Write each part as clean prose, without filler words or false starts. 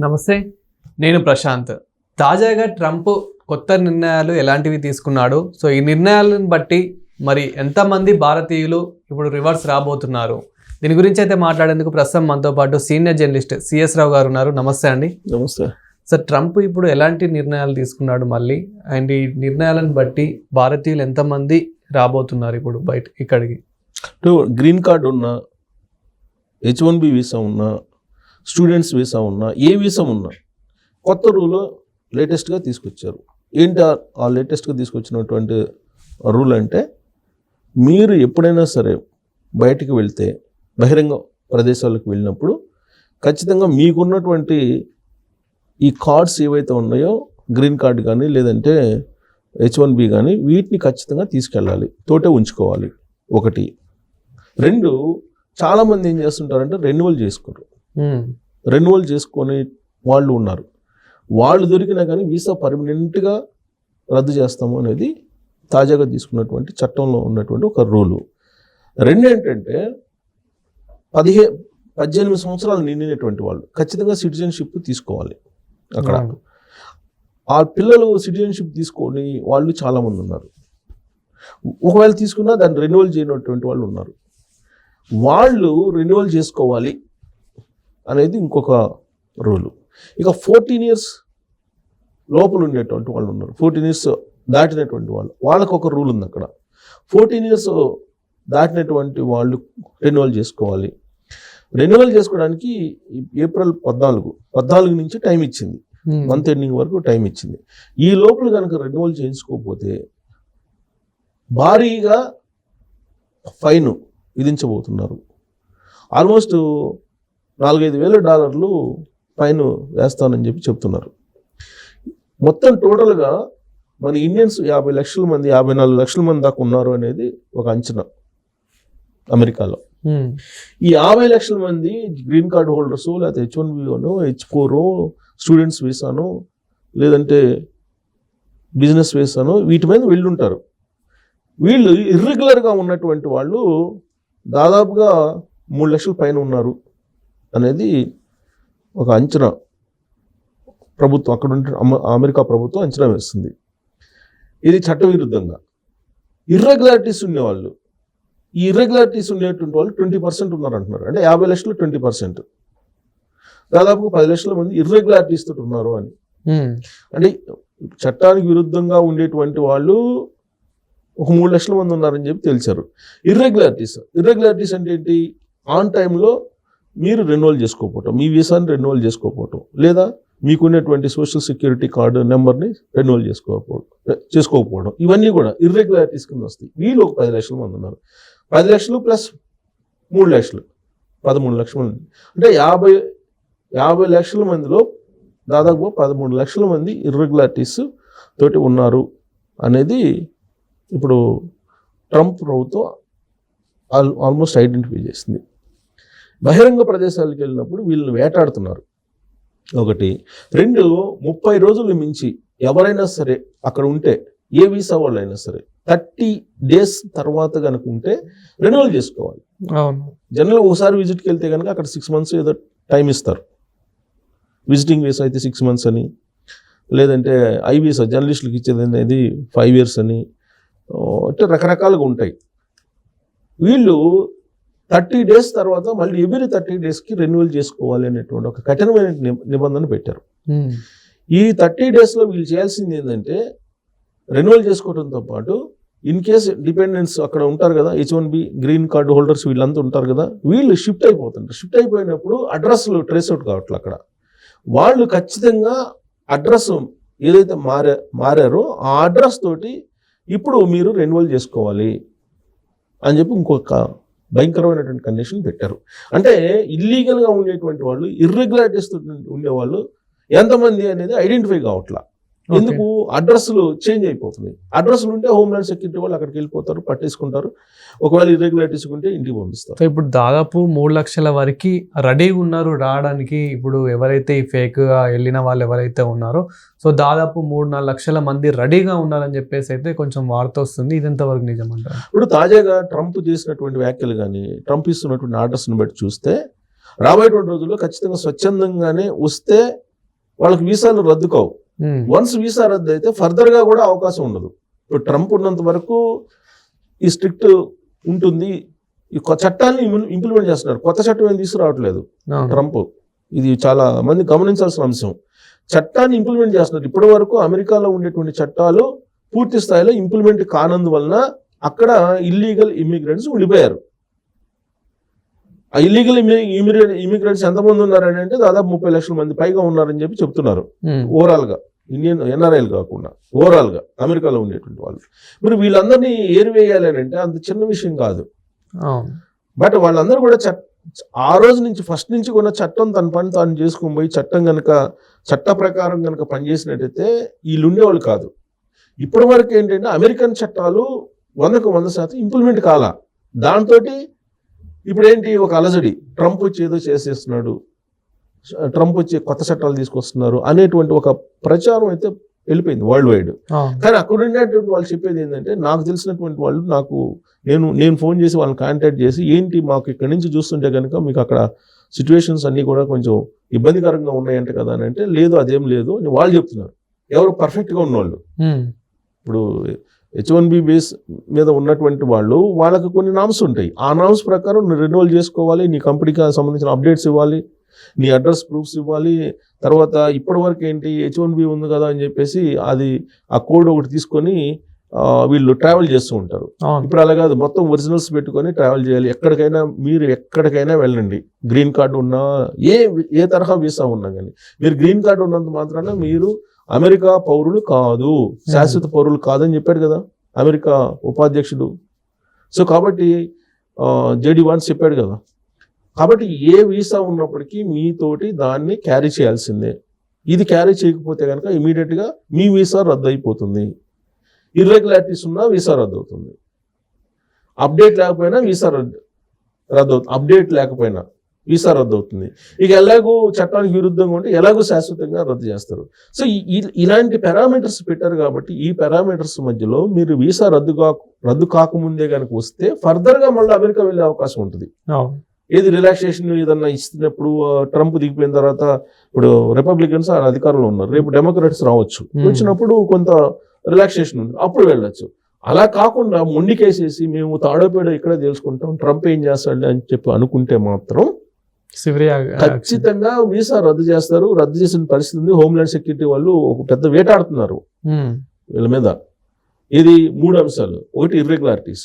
నమస్తే, నేను ప్రశాంత్. తాజాగా ట్రంప్ కొత్త నిర్ణయాలు ఎలాంటివి తీసుకున్నాడు? సో ఈ నిర్ణయాలను బట్టి మరి ఎంతమంది భారతీయులు ఇప్పుడు రివర్స్ రాబోతున్నారు? దీని గురించి అయితే మాట్లాడేందుకు ప్రస్తుతం మనతో పాటు సీనియర్ జర్నలిస్ట్ సిఎస్ రావు గారు ఉన్నారు. నమస్తే అండి. నమస్తే సార్, ట్రంప్ ఇప్పుడు ఎలాంటి నిర్ణయాలు తీసుకున్నాడు మళ్ళీ, అండ్ ఈ నిర్ణయాలను బట్టి భారతీయులు ఎంతమంది రాబోతున్నారు ఇప్పుడు బయట ఇక్కడికి? గ్రీన్ కార్డ్ ఉన్నా, H1B వీసా ఉన్నా, స్టూడెంట్స్ వీసా ఉన్నా, ఏ వీసా ఉన్నా కొత్త రూల్ లేటెస్ట్గా తీసుకొచ్చారు. ఏంటి ఆ లేటెస్ట్గా తీసుకొచ్చినటువంటి రూల్ అంటే, మీరు ఎప్పుడైనా సరే బయటికి వెళ్తే, బహిరంగ ప్రదేశాలకు వెళ్ళినప్పుడు ఖచ్చితంగా మీకున్నటువంటి ఈ కార్డ్స్ ఏవైతే ఉన్నాయో, గ్రీన్ కార్డ్ కానీ లేదంటే H1B కానీ, వీటిని ఖచ్చితంగా తీసుకెళ్ళాలి, తోటే ఉంచుకోవాలి. ఒకటి. రెండు, చాలామంది ఏం చేస్తుంటారంటే రెన్యువల్ చేసుకోరు. రెన్యువల్ చేసుకొని వాళ్ళు ఉన్నారు. వాళ్ళు దొరికినా కానీ వీసా పర్మనెంట్గా రద్దు చేస్తాము అనేది తాజాగా తీసుకున్నటువంటి చట్టంలో ఉన్నటువంటి ఒక రూలు. రెండు ఏంటంటే, 18 సంవత్సరాలు నిండినటువంటి వాళ్ళు ఖచ్చితంగా సిటిజన్షిప్ తీసుకోవాలి. అక్కడ ఆ పిల్లలు సిటిజన్షిప్ తీసుకొని వాళ్ళు చాలామంది ఉన్నారు. ఒకవేళ తీసుకున్నా దాన్ని రెన్యువల్ చేయనటువంటి వాళ్ళు ఉన్నారు. వాళ్ళు రెన్యువల్ చేసుకోవాలి అనేది ఇంకొక రూలు. ఇక 14 ఇయర్స్ లోపల ఉండేటువంటి వాళ్ళు ఉన్నారు. 14 ఇయర్స్ దాటినటువంటి వాళ్ళు, వాళ్ళకు ఒక రూల్ ఉంది అక్కడ. 14 ఇయర్స్ దాటినటువంటి వాళ్ళు రెన్యువల్ చేసుకోవాలి. రెన్యువల్ చేసుకోవడానికి ఏప్రిల్ 14 నుంచి టైం ఇచ్చింది. మంత్ ఎండింగ్ వరకు టైం ఇచ్చింది. ఈ లోపల కనుక రెన్యువల్ చేయించుకోకపోతే భారీగా ఫైన్ విధించబోతున్నారు. ఆల్మోస్ట్ $4,500 ఫైన్ వేస్తానని చెప్తున్నారు. మొత్తం టోటల్గా మన ఇండియన్స్ 50 లక్షల మంది, 54 లక్షల మంది దాకా ఉన్నారు అనేది ఒక అంచనా అమెరికాలో. ఈ 50 లక్షల మంది గ్రీన్ కార్డ్ హోల్డర్స్, లేకపోతే H1B, H4, స్టూడెంట్స్ వీసాను, లేదంటే బిజినెస్ వీసాను, వీటి మీద వెళ్ళుంటారు. వీళ్ళు ఇర్రెగ్యులర్గా ఉన్నటువంటి వాళ్ళు దాదాపుగా 3 లక్షల పైన ఉన్నారు అనేది ఒక అంచనా. ప్రభుత్వం, అక్కడ ఉంటే అమెరికా ప్రభుత్వం అంచనా వేస్తుంది. ఇది చట్టవిరుద్ధంగా. ఇర్రెగ్యులారిటీస్ ఉండేవాళ్ళు, ఈ ఇర్రెగ్యులారిటీస్ ఉండేటువంటి వాళ్ళు 20% ఉన్నారు అంటున్నారు. అంటే 50 లక్షలు 20%, దాదాపు 10 లక్షల మంది ఇర్రెగ్యులారిటీస్ తోటి ఉన్నారు అని. అంటే చట్టానికి విరుద్ధంగా ఉండేటువంటి వాళ్ళు ఒక 3 లక్షల మంది ఉన్నారని చెప్పి తెలిసారు. ఇర్రెగ్యులారిటీస్ అంటే ఏంటి? ఆన్ టైంలో మీరు రెన్యువల్ చేసుకోకపోవటం, మీ వీసాని రెన్యువల్ చేసుకోకపోవటం, లేదా మీకున్నటువంటి సోషల్ సెక్యూరిటీ కార్డు నెంబర్ని రెన్యువల్ చేసుకోకపోవడం, ఇవన్నీ కూడా ఇర్రెగ్యులారిటీస్ కింద వస్తాయి. వీళ్ళు ఒక 10 లక్షల మంది ఉన్నారు. 10 లక్షలు ప్లస్ 3 లక్షలు, 13 లక్షల మంది. అంటే 50 లక్షల మందిలో దాదాపు 13 లక్షల మంది ఇర్రెగ్యులారిటీస్ తోటి ఉన్నారు అనేది ఇప్పుడు ట్రంప్ ప్రభుత్వం ఆల్మోస్ట్ ఐడెంటిఫై చేసింది. బహిరంగ ప్రదేశాలకు వెళ్ళినప్పుడు వీళ్ళని వేటాడుతున్నారు. ఒకటి. రెండు, 30 రోజుల మించి ఎవరైనా సరే అక్కడ ఉంటే, ఏ వీసా వాళ్ళు అయినా సరే 30 డేస్ తర్వాత కనుక ఉంటే రెన్యువల్ చేసుకోవాలి. జనరల్గా ఒకసారి విజిట్కి వెళ్తే కనుక అక్కడ 6 మంత్స్ ఏదో టైం ఇస్తారు. విజిటింగ్ వీసా అయితే 6 మంత్స్ అని, లేదంటే ఐ వీసా జర్నలిస్టులకు ఇచ్చేది అనేది 5 ఇయర్స్ అని, అంటే రకరకాలుగా ఉంటాయి. వీళ్ళు 30 డేస్ తర్వాత మళ్ళీ ఎవ్రీ 30 డేస్కి రెన్యువల్ చేసుకోవాలి అనేటువంటి ఒక కఠినమైన నిబంధన పెట్టారు. ఈ 30 డేస్లో వీళ్ళు చేయాల్సింది ఏంటంటే, రెన్యువల్ చేసుకోవడంతో పాటు ఇన్ కేస్ డిపెండెన్స్ అక్కడ ఉంటారు కదా, H1B గ్రీన్ కార్డు హోల్డర్స్ వీళ్ళంతా ఉంటారు కదా, వీళ్ళు షిఫ్ట్ అయిపోతుంటారు. షిఫ్ట్ అయిపోయినప్పుడు అడ్రస్లు ట్రేస్ అవుట్ కావట్లేదు. అక్కడ వాళ్ళు ఖచ్చితంగా అడ్రస్ ఏదైతే మారారో ఆ అడ్రస్ తోటి ఇప్పుడు మీరు రెన్యువల్ చేసుకోవాలి అని చెప్పి ఇంకొక భయంకరమైనటువంటి కండిషన్ పెట్టారు. అంటే ఇల్లీగల్గా ఉండేటువంటి వాళ్ళు, ఇర్రెగ్యులారిటీస్ ఉండేవాళ్ళు ఎంతమంది అనేది ఐడెంటిఫై కావట్లా. ఎందుకు? అడ్రస్లు చేంజ్ అయిపోతున్నాయి. అడ్రస్లు ఉంటే హోమ్లాండ్ సెక్యూరిటీ వాళ్ళు అక్కడికి వెళ్ళిపోతారు, పట్టేసుకుంటారు. ఒకవేళ ఇర్రెగ్యులారిటీస్ ఉంటే ఇంటికి పంపిస్తారు. సో ఇప్పుడు దాదాపు 3 లక్షల వరకు రెడీగా ఉన్నారు రావడానికి. ఇప్పుడు ఎవరైతే ఈ ఫేక్గా వెళ్ళిన వాళ్ళు ఎవరైతే ఉన్నారో, సో దాదాపు 3-4 లక్షల మంది రెడీగా ఉన్నారని చెప్పేసి అయితే కొంచెం వార్త వస్తుంది. ఇది ఎంతవరకు నిజమంటారు? ఇప్పుడు తాజాగా ట్రంప్ చేసినటువంటి వ్యాఖ్యలు కానీ, ట్రంప్ ఇస్తున్నటువంటి ఆర్డర్స్ని బట్టి చూస్తే రాబోయేటువంటి రోజుల్లో ఖచ్చితంగా స్వచ్ఛందంగానే వస్తే వాళ్ళకి వీసాలు రద్దు కావు. వన్స్ వీసా రద్దు అయితే ఫర్దర్గా కూడా అవకాశం ఉండదు. ఇప్పుడు ట్రంప్ ఉన్నంత వరకు ఈ స్ట్రిక్ట్ ఉంటుంది. ఈ చట్టాన్ని ఇంప్లిమెంట్ చేస్తున్నారు. కొత్త చట్టం ఏం తీసుకురావట్లేదు ట్రంప్. ఇది చాలా మంది గమనించాల్సిన అంశం. చట్టాన్ని ఇంప్లిమెంట్ చేస్తున్నారు. ఇప్పటి వరకు అమెరికాలో ఉండేటువంటి చట్టాలు పూర్తి స్థాయిలో ఇంప్లిమెంట్ కానందువలన అక్కడ ఇల్లీగల్ ఇమిగ్రెంట్స్ ఉండిపోయారు. ఆ ఇల్లీగల్ ఇమిగ్రెంట్స్ ఎంతమంది ఉన్నారని అంటే దాదాపు 30 లక్షల మంది పైగా ఉన్నారని చెప్పి చెప్తున్నారు. ఓవరాల్గా ఇండియన్ ఎన్ఆర్ఐలు కాకుండా ఓవరాల్గా అమెరికాలో ఉండేటువంటి వాళ్ళు. మరి వీళ్ళందరినీ ఏరివేయాలి అని అంటే అంత చిన్న విషయం కాదు. బట్ వాళ్ళందరూ కూడా ఆ రోజు నుంచి ఫస్ట్ నుంచి కూడా చట్టం తన పని తాను చేసుకుని పోయి చట్ట ప్రకారం కనుక పనిచేసినట్టయితే వీళ్ళు ఉండేవాళ్ళు కాదు. ఇప్పటి వరకు ఏంటంటే అమెరికన్ చట్టాలు 100% ఇంప్లిమెంట్ కాలా. దాంతో ఇప్పుడు ఏంటి ఒక అలజడి, ట్రంప్ వచ్చి ఏదో చేసేస్తున్నాడు, ట్రంప్ వచ్చి కొత్త చట్టాలు తీసుకొస్తున్నారు అనేటువంటి ఒక ప్రచారం అయితే వెళ్ళిపోయింది వరల్డ్ వైడ్. కానీ అక్కడ ఉండేటువంటి వాళ్ళు చెప్పేది ఏంటంటే, నాకు తెలిసినటువంటి వాళ్ళు నేను ఫోన్ చేసి వాళ్ళని కాంటాక్ట్ చేసి ఏంటి మాకు ఇక్కడి నుంచి చూస్తుంటే కనుక మీకు అక్కడ సిచ్యువేషన్స్ అన్నీ కూడా కొంచెం ఇబ్బందికరంగా ఉన్నాయంట కదా అని అంటే, లేదు అదేం లేదు అని వాళ్ళు చెప్తున్నారు. ఎవరు పర్ఫెక్ట్గా ఉన్నవాళ్ళు. ఇప్పుడు H1B బేస్ మీద ఉన్నటువంటి వాళ్ళు వాళ్ళకి కొన్ని నామ్స్ ఉంటాయి. ఆ నామ్స్ ప్రకారం నువ్వు రెన్యువల్ చేసుకోవాలి, నీ కంపెనీకి సంబంధించిన అప్డేట్స్ ఇవ్వాలి, నీ అడ్రస్ ప్రూఫ్స్ ఇవ్వాలి. తర్వాత ఇప్పటి వరకు ఏంటి H1B ఉంది కదా అని చెప్పేసి ఆ కోడ్ ఒకటి తీసుకొని వీళ్ళు ట్రావెల్ చేస్తూ ఉంటారు. ఇప్పుడు అలా కాదు, మొత్తం ఒరిజినల్స్ పెట్టుకొని ట్రావెల్ చేయాలి. మీరు ఎక్కడికైనా వెళ్ళండి. గ్రీన్ కార్డు ఉన్నా ఏ తరహా వీసా ఉన్నా కానీ మీరు గ్రీన్ కార్డు ఉన్నంత మాత్రాన మీరు అమెరికా పౌరులు కాదు, శాశ్వత పౌరులు కాదని చెప్పాడు కదా అమెరికా ఉపాధ్యక్షుడు. సో కాబట్టి జేడీ వాన్స్ చెప్పాడు కదా. కాబట్టి ఏ వీసా ఉన్నప్పటికీ మీతోటి దాన్ని క్యారీ చేయాల్సిందే. ఇది క్యారీ చేయకపోతే కనుక ఇమీడియట్గా మీ వీసా రద్దు అయిపోతుంది. ఇర్రెగ్యులారిటీస్ ఉన్నా వీసా రద్దు అవుతుంది. అప్డేట్ లేకపోయినా వీసా రద్దు అవుతుంది. అప్డేట్ లేకపోయినా వీసా రద్దు అవుతుంది. ఇక ఎలాగూ చట్టానికి విరుద్ధంగా ఉంటే ఎలాగూ శాశ్వతంగా రద్దు చేస్తారు. సో ఇలాంటి పారామీటర్స్ పెట్టారు కాబట్టి ఈ పారామీటర్స్ మధ్యలో మీరు వీసా రద్దు కాకముందే కనుక వస్తే ఫర్దర్గా మళ్ళీ అమెరికా వెళ్ళే అవకాశం ఉంటుంది. ఏది రిలాక్సేషన్ ఏదన్నా ఇస్తున్నప్పుడు ట్రంప్ దిగిపోయిన తర్వాత ఇప్పుడు రిపబ్లికన్స్ అధికారంలో ఉన్నారు, రేపు డెమోక్రాట్స్ రావచ్చు, వచ్చినప్పుడు కొంత రిలాక్సేషన్ ఉంది, అప్పుడు వెళ్ళొచ్చు. అలా కాకుండా మొండికేసేసి మేము తాడోపేడో ఇక్కడే తెలుసుకుంటాం, ట్రంప్ ఏం చేస్తాడు అని చెప్పి అనుకుంటే మాత్రం ఖచ్చితంగా వీసా రద్దు చేస్తారు. రద్దు చేసిన పరిస్థితి ఉంది. హోమ్లాండ్ సెక్యూరిటీ వాళ్ళు ఒక పెద్ద వేటాడుతున్నారు వీళ్ళ మీద. ఇది 3 అంశాలు: 1 ఇర్రెగ్యులారిటీస్,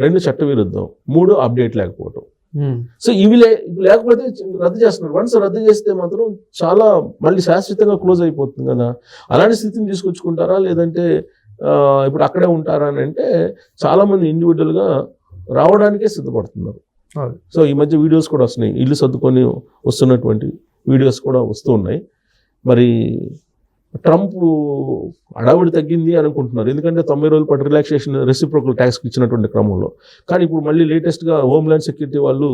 2 చట్ట విరుద్ధం, 3 అప్డేట్ లేకపోవటం. సో ఇవి లేకపోతే రద్దు చేస్తున్నారు. వన్స్ రద్దు చేస్తే మాత్రం చాలా మళ్ళీ శాశ్వతంగా క్లోజ్ అయిపోతుంది కదా. అలాంటి స్థితిని తీసుకొచ్చుకుంటారా లేదంటే ఇప్పుడు అక్కడే ఉంటారా అని అంటే చాలా మంది ఇండివిజువల్గా రావడానికే సిద్ధపడుతున్నారు. సో ఈ మధ్య వీడియోస్ కూడా వస్తున్నాయి, ఇల్లు సర్దుకొని వస్తున్నటువంటి వీడియోస్ కూడా వస్తూ ఉన్నాయి. మరి ట్రంప్ అడావిడి తగ్గింది అనుకుంటున్నారు, ఎందుకంటే 90 రోజుల పాటు రిలాక్సేషన్ రెసిప్రోకల్ ట్యాక్స్కి ఇచ్చినటువంటి క్రమంలో. కానీ ఇప్పుడు మళ్ళీ లేటెస్ట్గా హోమ్లాండ్ సెక్యూరిటీ వాళ్ళు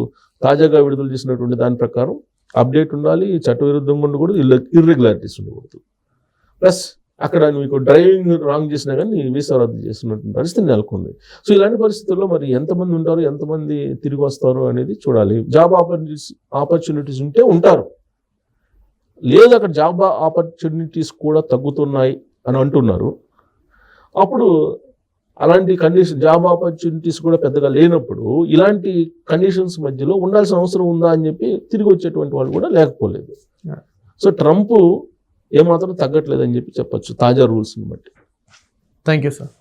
తాజాగా విడుదల చేసినటువంటి దాని ప్రకారం అప్డేట్ ఉండాలి, చట్టవిరుద్ధంగా ఉండకూడదు, ఇర్రెగ్యులారిటీస్ ఉండకూడదు. ప్లస్ అక్కడ మీకు డ్రైవింగ్ రాంగ్ చేసినా కానీ వీసా రద్దు చేస్తున్నటువంటి పరిస్థితి నెలకొంది. సో ఇలాంటి పరిస్థితుల్లో మరి ఎంతమంది ఉంటారు, ఎంతమంది తిరిగి వస్తారు అనేది చూడాలి. జాబ్ ఆపర్చునిటీస్ ఉంటే ఉంటారు, లేదు అక్కడ జాబ్ ఆపర్చునిటీస్ కూడా తగ్గుతున్నాయి అని అంటున్నారు. అప్పుడు అలాంటి జాబ్ ఆపర్చునిటీస్ కూడా పెద్దగా లేనప్పుడు ఇలాంటి కండిషన్స్ మధ్యలో ఉండాల్సిన అవసరం ఉందా అని చెప్పి తిరిగి వచ్చేటువంటి వాళ్ళు కూడా లేకపోలేదు. సో ట్రంప్ ఏమాత్రం తగ్గట్లేదని చెప్పి చెప్పచ్చు తాజా రూల్స్ని బట్టి. Thank you sir.